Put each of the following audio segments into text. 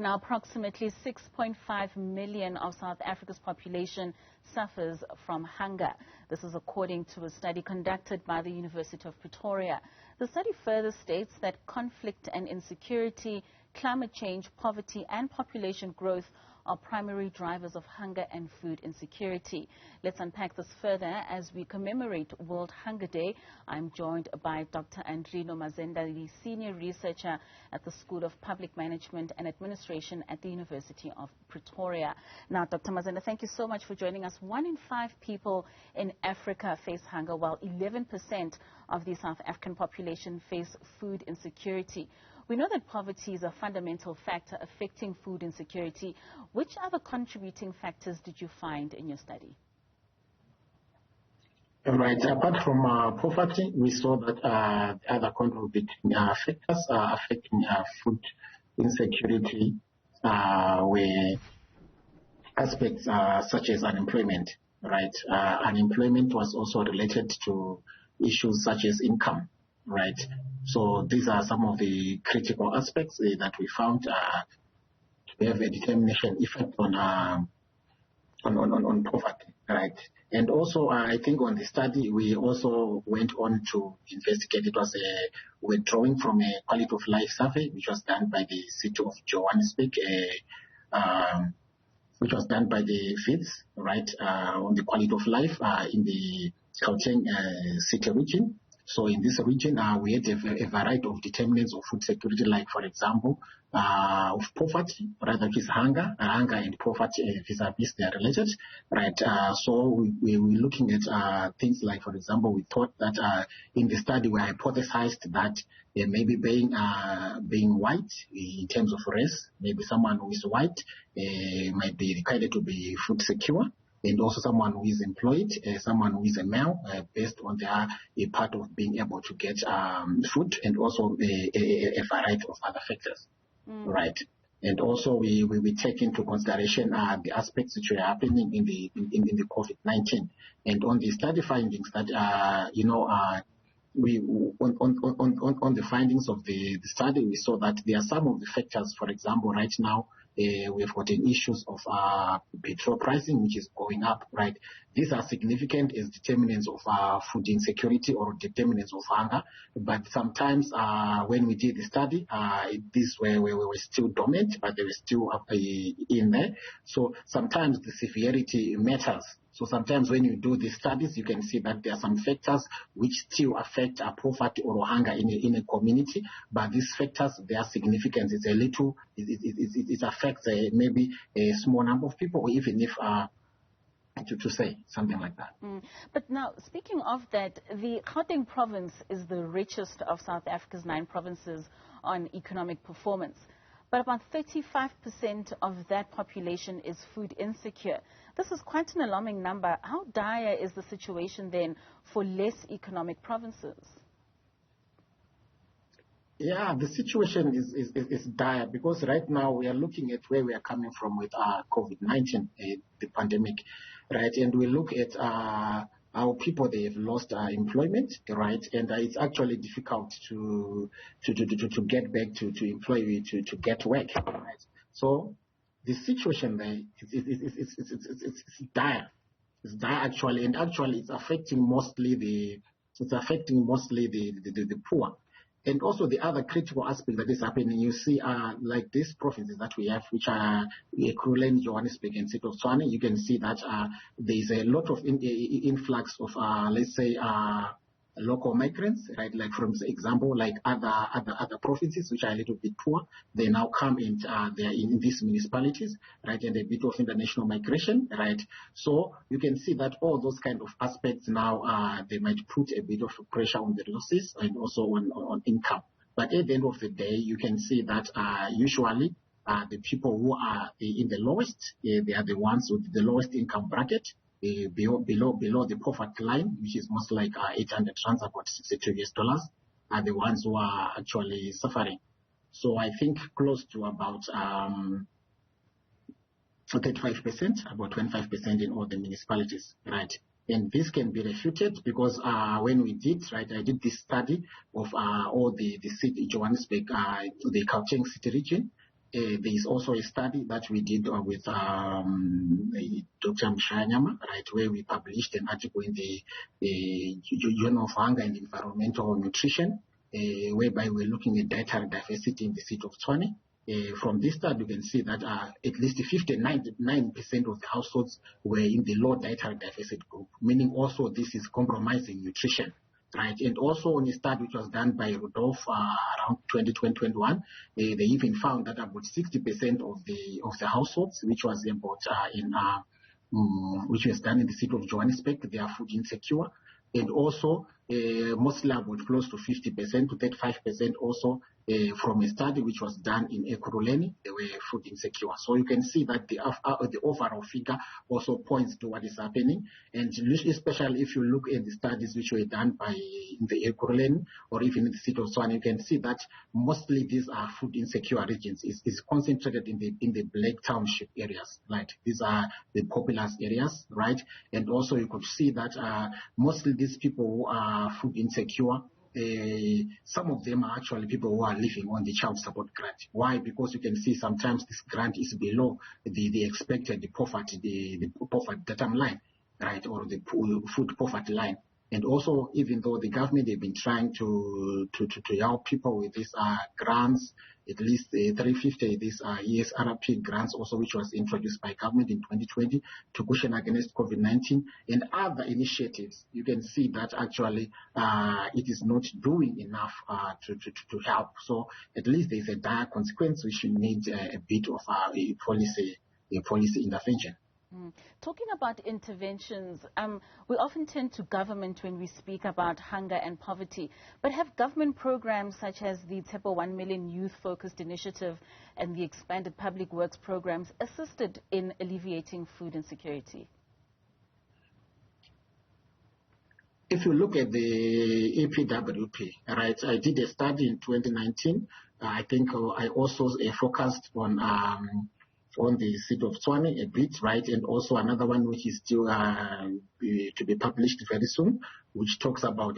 Now, approximately 6.5 million of South Africa's population suffers from hunger. This is according to a study conducted by the University of Pretoria. The study further states that conflict and insecurity, climate change, poverty and population growth are primary drivers of hunger and food insecurity. Let's unpack this further as we commemorate World Hunger Day. I'm joined by Dr. Adrino Mazenda, the senior researcher at the School of Public Management and Administration at the University of Pretoria. Now, Dr. Mazenda, thank you so much for joining us. 1 in 5 people in Africa face hunger, while 11% of the South African population face food insecurity. We know that poverty is a fundamental factor affecting food insecurity. Which other contributing factors did you find in your study? Right. Apart from poverty, we saw that other contributing factors affecting food insecurity were aspects such as unemployment. Right. Unemployment was also related to issues such as income. Right. So these are some of the critical aspects that we found to have a determination effect on poverty. Right. And also, I think on the study, we also went on to investigate. It was we're drawing from a quality of life survey, which was done by the city of Johannesburg, which was done by the FIDS, right, on the quality of life in the Gauteng city region. So in this region, we had a variety of determinants of food security, like, for example, of poverty, rather which is hunger and poverty vis-a-vis they are related, right? So we were looking at things like, for example, we thought that in the study we hypothesized that maybe being white in terms of race, maybe someone who is white might be required to be food secure. And also someone who is employed, someone who is a male, based on their a part of being able to get food, and also a variety of other factors, right? And also we take into consideration the aspects which were happening in the COVID-19, and on the study findings that we on the findings of the study, we saw that there are some of the factors. For example, right now we've got an issues of petrol pricing, which is going up, right? These are significant as determinants of food insecurity or determinants of hunger. But sometimes when we did the study, these were still dormant, but they were still in there. So sometimes the severity matters. So sometimes when you do these studies, you can see that there are some factors which still affect poverty or hunger in a community, but these factors, their significance is a little, it affects maybe a small number of people, or even if to say something like that. But now, speaking of that, the Gauteng province is the richest of South Africa's 9 provinces on economic performance. But about 35% of that population is food insecure. This is quite an alarming number. How dire is the situation then for less economic provinces? Yeah, the situation is dire because right now we are looking at where we are coming from with COVID-19, the pandemic, right? And we look at our people, they have lost employment, right? And it's actually difficult to get back to employ, to get work, right? So the situation there it's dire. It's dire actually, and actually it's affecting mostly the poor. And also the other critical aspect that is happening, you see, like these provinces that we have, which are equivalent Johannesburg and City of Tshwane, you can see that there is a lot of influx of, let's say, local migrants, right? Like, for example, like other provinces which are a little bit poor, they now come and they are in these municipalities, right? And a bit of international migration, right? So you can see that all those kind of aspects now they might put a bit of pressure on the resources and also on income. But at the end of the day, you can see that usually the people who are in the lowest, they are the ones with the lowest income bracket. Below the poverty line, which is most like 800 rands, about $62, are the ones who are actually suffering. So I think close to about 35%, about 25% in all the municipalities, right? And this can be refuted because when we did, right, I did this study of all the city, Johannesburg, the Gauteng city region, There is also a study that we did with Dr. Mshanyama, right, where we published an article in the Journal of Hunger and Environmental Nutrition, whereby we're looking at dietary diversity in the city of Tshwane. From this study, you can see that at least 59% of the households were in the low dietary deficit group, meaning also this is compromising nutrition. Right, and also on a study which was done by Rudolph around 2021, they even found that about 60% of the households, which was about which was done in the city of Johannesburg, they are food insecure, and also mostly about close to 50% to 35% also from a study which was done in Ekurhuleni, they were food insecure. So you can see that the overall figure also points to what is happening, and especially if you look at the studies which were done by in the Ekurhuleni or even in the city of Tshwane, you can see that mostly these are food insecure regions. Is concentrated in the Black Township areas, right? These are the populous areas, right? And also you could see that mostly these people who are food insecure, some of them are actually people who are living on the child support grant. Why? Because you can see sometimes this grant is below the expected poverty, the poverty datum line, right, or the food poverty line. And also, even though the government have been trying to help people with these grants, at least 350, these ESRP grants also, which was introduced by government in 2020 to cushion against COVID-19 and other initiatives, you can see that actually it is not doing enough to help. So at least there is a dire consequence which need a bit of a policy intervention. Talking about interventions, we often turn to government when we speak about hunger and poverty. But have government programs such as the Tepo 1 Million Youth-Focused Initiative and the expanded public works programs assisted in alleviating food insecurity? If you look at the EPWP, right, I did a study in 2019. I think I also focused on the city of Tshwane a bit, right, and also another one which is still to be published very soon, which talks about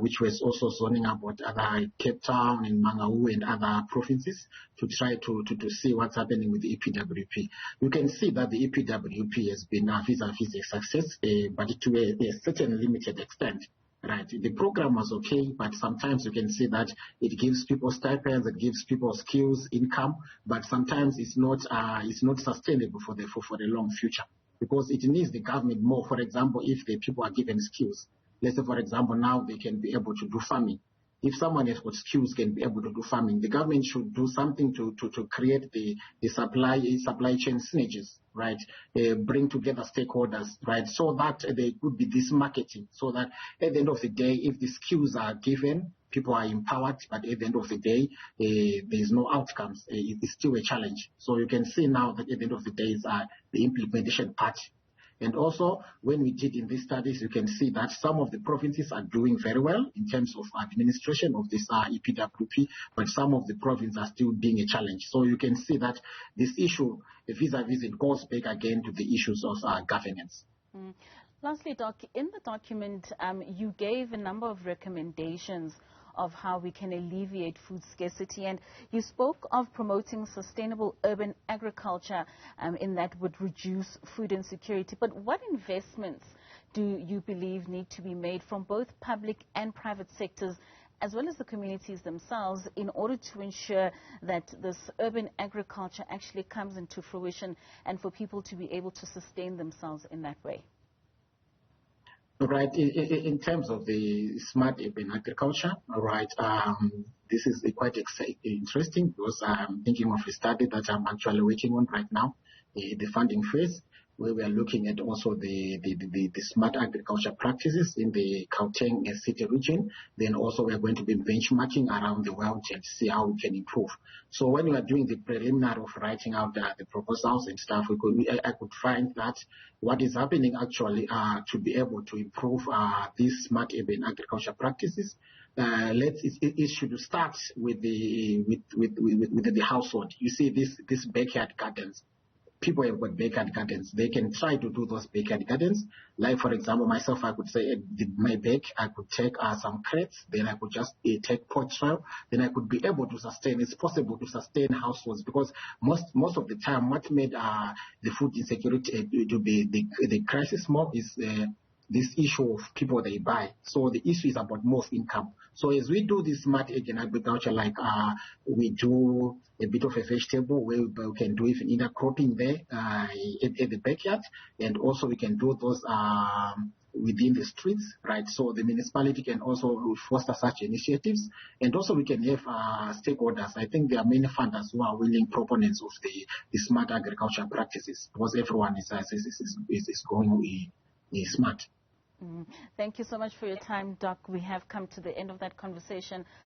which was also zoning about other Cape Town and Mangaung and other provinces to try to see what's happening with the EPWP. You can see that the EPWP has been vis-a-vis a success, but to a certain limited extent. Right, the program was okay, but sometimes you can see that it gives people stipends, it gives people skills, income, but sometimes it's not sustainable for the long future, because it needs the government more. For example, if the people are given skills, let's say for example now they can be able to do farming. If someone has got skills can be able to do farming, the government should do something to create the supply chain synergies, right? Bring together stakeholders, right? So that there could be this marketing, so that at the end of the day, if the skills are given, people are empowered, but at the end of the day, there is no outcomes. It's still a challenge. So you can see now that at the end of the day is the implementation part. And also, when we did in these studies, you can see that some of the provinces are doing very well in terms of administration of this EPWP, but some of the provinces are still being a challenge. So you can see that this issue, vis-a-vis, it goes back again to the issues of governance. Lastly, Doc, in the document, you gave a number of recommendations of how we can alleviate food scarcity, and you spoke of promoting sustainable urban agriculture in that would reduce food insecurity. But what investments do you believe need to be made from both public and private sectors, as well as the communities themselves, in order to ensure that this urban agriculture actually comes into fruition and for people to be able to sustain themselves in that way? Right, in terms of the smart urban agriculture, right, this is quite interesting, because I'm thinking of a study that I'm actually working on right now, the funding phase, where we are looking at also the smart agriculture practices in the Gauteng city region. Then also we are going to be benchmarking around the world and see how we can improve. So when we are doing the preliminary of writing out the proposals and stuff, I could find that what is happening actually to be able to improve these smart urban agriculture practices, it should start with the household. You see these backyard gardens. people have got backyard gardens. They can try to do those backyard gardens. Like, for example, myself, I could say my back, I could take some crates, then I could just take pot soil, then I could be able to sustain. It's possible to sustain households, because most of the time what made the food insecurity to be the crisis more is this issue of people they buy. So the issue is about more income. So as we do this smart ag and agriculture, like we do a bit of a vegetable, where we can do even intercropping there at the backyard, and also we can do those within the streets, right? So the municipality can also foster such initiatives, and also we can have stakeholders. I think there are many funders who are willing proponents of the smart agriculture practices, because everyone is going smart. Thank you so much for your time, Doc. We have come to the end of that conversation.